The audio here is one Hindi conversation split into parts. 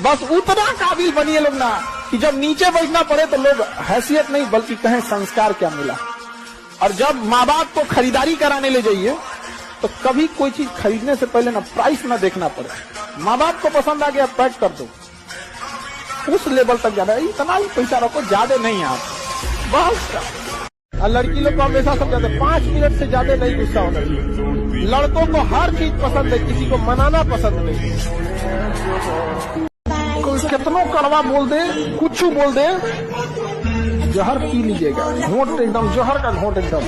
बस उतना काबिल बनिए लोग ना कि जब नीचे बैठना पड़े तो लोग हैसियत नहीं बल्कि कहें संस्कार क्या मिला। और जब माँ बाप को खरीदारी कराने ले जाइए तो कभी कोई चीज खरीदने से पहले ना प्राइस ना देखना पड़े। माँ बाप को पसंद आ गया पैक कर दो, उस लेवल तक जाना है। इतना ही पैसा रखो, ज्यादा नहीं आप बस। और लड़की लोग को हमेशा समझाते 5 मिनट से ज्यादा नहीं गुस्सा होना चाहिए। लड़कों को हर चीज पसंद है, किसी को मनाना पसंद नहीं। कोई कितनों कड़वा बोल दे, कुछ बोल दे, जहर पी लीजिएगा, घोंट एकदम जहर का घोंट एकदम,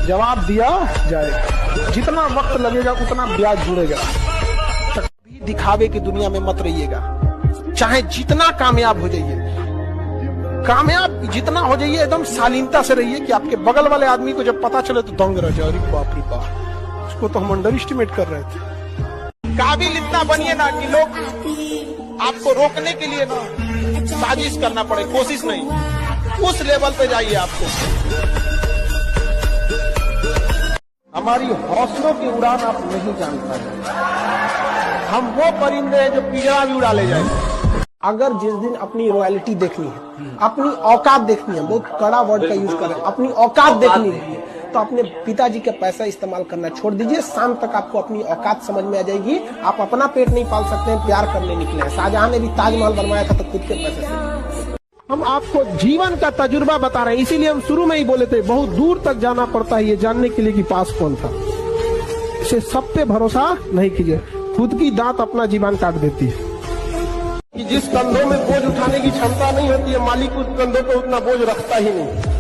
जवाब दिया जाएगा। जितना वक्त लगेगा उतना ब्याज जुड़ेगा। दिखावे की दुनिया में मत रहिएगा। चाहे जितना कामयाब हो जाइए, कामयाब जितना हो जाइए, एकदम शालीनता से रहिए कि आपके बगल वाले आदमी को जब पता चले तो दंग रह जाए, अरे बाप रे बाप, उसको तो हम अंडर एस्टिमेट कर रहे थे। काबिल इतना बनिए ना कि लोग आपको रोकने के लिए ना साजिश करना पड़े, कोशिश नहीं, उस लेवल पे जाइए। आपको हमारी हौसलों की उड़ान आप नहीं जान पाए। हम वो परिंदे हैं जो पिंजरा भी उड़ा ले जाएंगे। अगर जिस दिन अपनी रॉयल्टी देखनी है, अपनी औकात देखनी है, बहुत कड़ा वर्ड का यूज करें, अपनी औकात देखनी है, तो अपने पिताजी का पैसा इस्तेमाल करना छोड़ दीजिए। शाम तक आपको अपनी औकात समझ में आ जाएगी। आप अपना पेट नहीं पाल सकते हैं, प्यार करने निकले हैं। शाहजहां ने भी ताजमहल बनवाया था तो खुद के पैसे से। हम आपको जीवन का तजुर्बा बता रहे हैं, इसीलिए हम शुरू में ही बोले थे बहुत दूर तक जाना पड़ता है ये जानने के लिए कि पास कौन था। इसे सब पे भरोसा नहीं कीजिए, खुद की दांत अपना जीवन काट देती है। कि जिस कंधों में बोझ उठाने की क्षमता नहीं होती है, मालिक उस कंधों पे उतना बोझ रखता ही नहीं।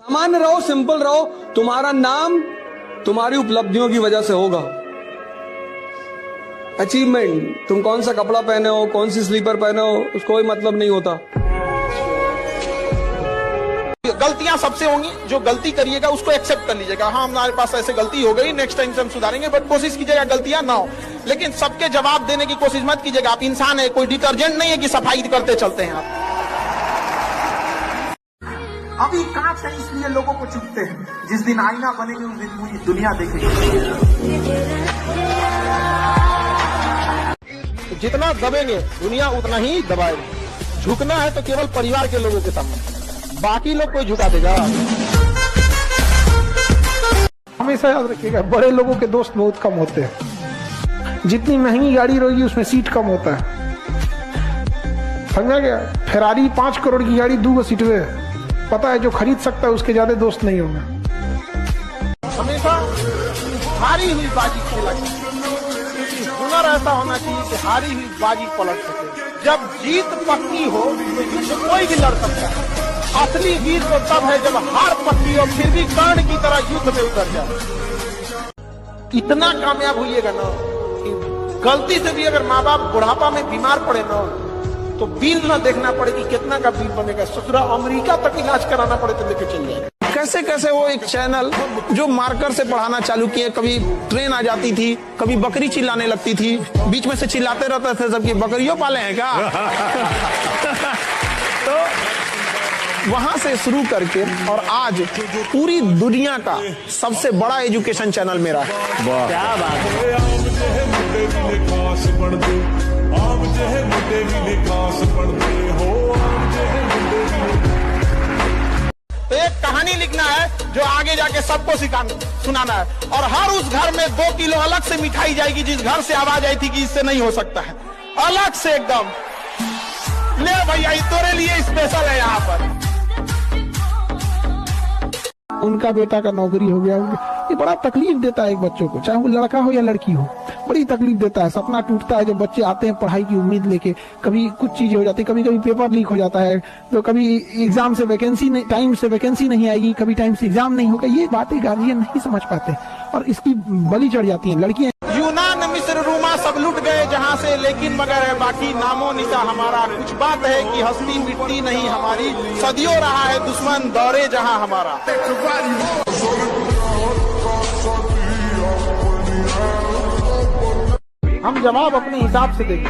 सामान्य रहो, सिंपल रहो, तुम्हारा नाम तुम्हारी उपलब्धियों की वजह से होगा। अचीवमेंट, तुम कौन सा कपड़ा पहने हो, कौन सी स्लीपर पहने हो, उसको कोई मतलब नहीं होता। गलतियां सबसे होंगी, जो गलती करिएगा उसको एक्सेप्ट कर लीजिएगा। हाँ, हमारे पास ऐसे गलती हो गई, नेक्स्ट टाइम से हम सुधारेंगे, बट कोशिश कीजिएगा गलतियां ना हो। लेकिन सबके जवाब देने की कोशिश मत कीजिएगा। आप इंसान है, कोई डिटर्जेंट नहीं है कि सफाई करते चलते हैं आप। अभी कांच है इसलिए लोगों को चुभते हैं, जिस दिन आईना बनेंगे उस दिन पूरी दुनिया देखेगी। जितना दबेंगे दुनिया उतना ही दबाएगी। झुकना है तो केवल परिवार के लोगों के सामने, बाकी लोग कोई झुका देगा। हमेशा याद रखिएगा, बड़े लोगों के दोस्त बहुत कम होते हैं। जितनी महंगी गाड़ी रहेगी उसमें सीट कम होता है, समझा गया। फेरारी 5 करोड़ की गाड़ी 2 सीट में, पता है जो खरीद सकता है उसके ज्यादा दोस्त नहीं होंगे। हमेशा हारी हुई बाजी खेला, हुनर ऐसा होना चाहिए कि हारी हुई बाजी पलट सके। जब जीत पक्की हो तो युद्ध कोई भी लड़ सकता है। असली वीर तो तब है जब हार पक्की हो फिर भी कर्ण की तरह युद्ध में उतर जाए। इतना कामयाब होइएगा ना कि गलती से भी अगर माँ बाप बुढ़ापा में बीमार पड़े ना तो बिल ना देखना पड़े कि कितना का बिल बनेगा, ससुरा अमेरिका तक इलाज कराना पड़े तो लेके चल जाएगा। कैसे कैसे वो एक चैनल जो मार्कर से पढ़ाना चालू किए, कभी ट्रेन आ जाती थी, कभी बकरी चिल्लाने लगती थी, बीच में से चिल्लाते रहते थे सबकी बकरियों पाले हैं क्या। तो वहां से शुरू करके और आज पूरी दुनिया का सबसे बड़ा एजुकेशन चैनल मेरा है। क्या बात तो एक कहानी लिखना है जो आगे जाके सबको सुनाना है। और हर उस घर में 2 किलो अलग से मिठाई जाएगी जिस घर से आवाज आई थी कि इससे नहीं हो सकता है, अलग से एकदम। ले भैया ये तेरे लिए स्पेशल है यहाँ पर। उनका बेटा का नौकरी हो गया, ये बड़ा तकलीफ देता है एक बच्चों को, चाहे वो लड़का हो या लड़की हो, बड़ी तकलीफ देता है। सपना टूटता है जब बच्चे आते हैं पढ़ाई की उम्मीद लेके, कभी कुछ चीजें हो जाती है, कभी कभी पेपर लीक हो जाता है, तो कभी एग्जाम से वैकेंसी नहीं, टाइम से वैकेंसी नहीं आएगी, कभी टाइम से एग्जाम नहीं होगा। ये बातें गार्जियन नहीं समझ पाते और इसकी बलि चढ़ जाती है लड़कियां। यूनान, मिस्र, रोमा सब लुट गए जहाँ से, लेकिन मगर है बाकी नामो निशा हमारा। कुछ बात है कि हस्ती मिटती नहीं हमारी, सदियों रहा है दुश्मन दौरे जहाँ हमारा। हम जवाब अपने हिसाब से देंगे,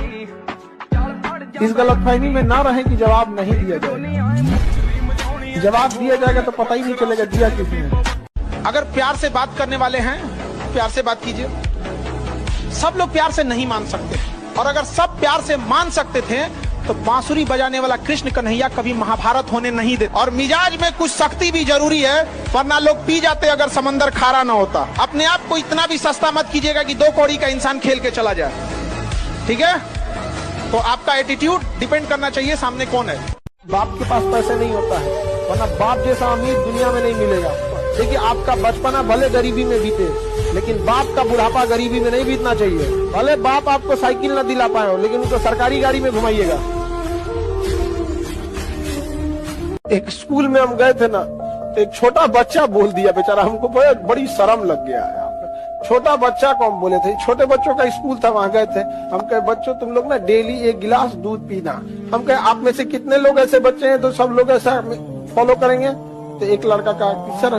इस गलतफहमी में ना रहे कि जवाब नहीं दिया जाएगा। जवाब दिया जाएगा तो पता ही नहीं चलेगा दिया किसने। अगर प्यार से बात करने वाले हैं प्यार से बात कीजिए। सब लोग प्यार से नहीं मान सकते और अगर सब प्यार से मान सकते थे तो बांसुरी बजाने वाला कृष्ण कन्हैया कभी महाभारत होने नहीं देते। और मिजाज में कुछ सख्ती भी जरूरी है, वरना लोग पी जाते अगर समंदर खारा ना होता। अपने आप को इतना भी सस्ता मत कीजिएगा कि 2 कौड़ी का इंसान खेल के चला जाए, ठीक है? तो आपका एटीट्यूड डिपेंड करना चाहिए सामने कौन है। बाप के पास पैसे नहीं होता है, वरना बाप जैसा अमीर दुनिया में नहीं मिलेगा। देखिए, आपका बचपना भले गरीबी में बीते, लेकिन बाप का बुढ़ापा गरीबी में नहीं बीतना चाहिए। भले बाप आपको साइकिल न दिला पाए हो, लेकिन उनको सरकारी गाड़ी में घुमाइएगा। एक स्कूल में हम गए थे ना, एक छोटा बच्चा बोल दिया, बेचारा हमको बड़ी शर्म लग गया है। छोटा बच्चा को हम बोले थे, छोटे बच्चों का स्कूल था, वहां गए थे। हम कहे, बच्चों तुम लोग ना डेली 1 गिलास दूध पीना। हम कहे, आप में से कितने लोग ऐसे बच्चे हैं तो सब लोग ऐसा फॉलो करेंगे? तो एक लड़का कहा, सर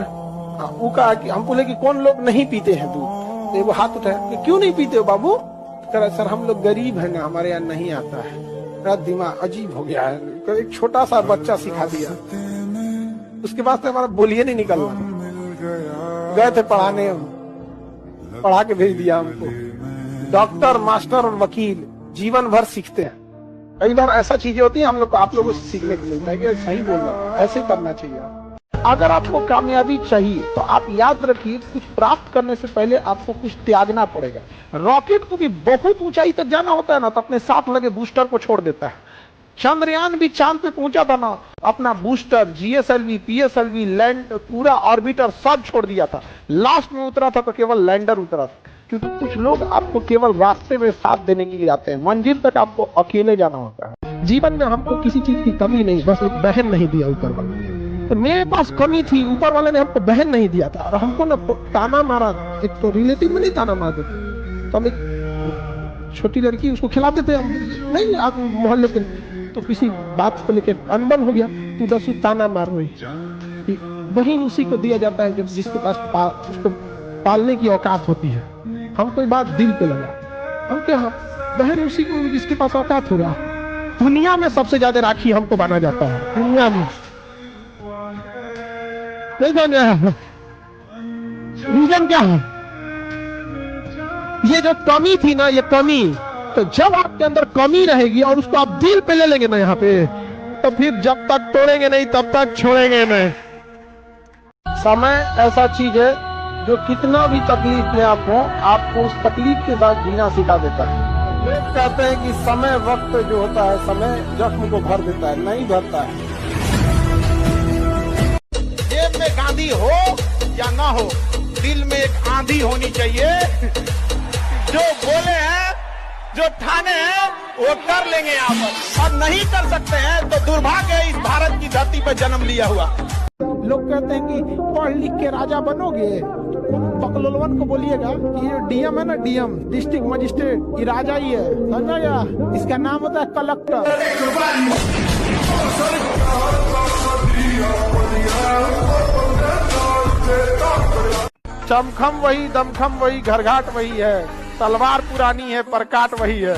वो कहा कि हम बोले कि कौन लोग नहीं पीते हैं दूध? तो वो हाथ उठाया कि क्यों नहीं पीते हो बाबू? कह, सर हम लोग गरीब हैं ना, हमारे यहाँ नहीं आता है। मेरा दिमाग अजीब हो गया है। एक छोटा सा बच्चा सिखा दिया, उसके बाद से हमारा बोलिए नहीं निकलना। गए थे पढ़ाने, पढ़ा के भेज दिया हमको। डॉक्टर, मास्टर और वकील जीवन भर सीखते हैं। कई बार ऐसा चीजें होती है हम लोग को, आप लोगों से सीखने को मिलता है कि सही बोलना, ऐसे करना चाहिए। अगर आपको कामयाबी चाहिए तो आप याद रखिए, कुछ प्राप्त करने से पहले आपको कुछ त्यागना पड़ेगा। रॉकेट को भी बहुत ऊंचाई तक जाना होता है ना, तो अपने साथ लगे बूस्टर को छोड़ देता है। चंद्रयान भी चांद पे पहुंचा था ना, अपना बूस्टर, जीएसएलवी, पीएसएलवी, लैंड, पूरा ऑर्बिटर सब छोड़ दिया था। लास्ट में उतरा था तो केवल लैंडर उतरा था। क्योंकि कुछ लोग आपको केवल रास्ते में साथ देने के लिए जाते हैं, मंजिल तक आपको अकेले जाना होता है। जीवन में हमको किसी चीज की कमी नहीं, बस एक बहन नहीं दिया ऊपर वाले ने। तो मेरे पास कमी थी, ऊपर वाले ने हमको बहन नहीं दिया था, और हमको ना ताना मारा। एक तो रिलेटिव में नहीं ताना मारते, तो हम एक छोटी लड़की उसको खिलाते थे, हम नहीं आप मोहल्ले के, तो किसी बात को लेकर अनबन हो गया, तू 10 ताना मार रही। वही उसी को दिया जाता है जब जिसके पास उसको पालने की औकात होती है। हम कोई बात दिल पे लगा, हम क्या बहन उसी को जिसके पास औकात हो रहा। दुनिया में सबसे ज्यादा राखी हमको माना जाता है, दुनिया में। रीजन क्या है? ये जो कमी थी ना, ये कमी, तो जब आपके अंदर कमी रहेगी और उसको आप दिल पे ले लेंगे ना यहाँ पे, तो फिर जब तक तोड़ेंगे नहीं तब तक छोड़ेंगे नहीं। समय ऐसा चीज है जो कितना भी तकलीफ में आप हो, आपको उस तकलीफ के साथ जीना सिखा देता है। लोग कहते हैं कि समय, वक्त जो होता है, समय जख्म को भर देता है, नहीं भरता है। जेब में गांधी हो या ना हो, दिल में एक आंधी होनी चाहिए। जो बोले हैं, जो ठाने हैं, वो कर लेंगे यहाँ पर, और नहीं कर सकते हैं तो दुर्भाग्य है इस भारत की धरती पर जन्म लिया हुआ। लोग कहते हैं कि पढ़ लिख के राजा बनोगे, बकलोलवन को बोलिएगा कि ये डीएम है ना, डीएम डिस्ट्रिक्ट मजिस्ट्रेट, ये राजा ही है, समझा गया? इसका नाम होता है कलेक्टर। चमखम वही, दमखम वही, घरघाट वही है, तलवार पुरानी है पर काट वही है।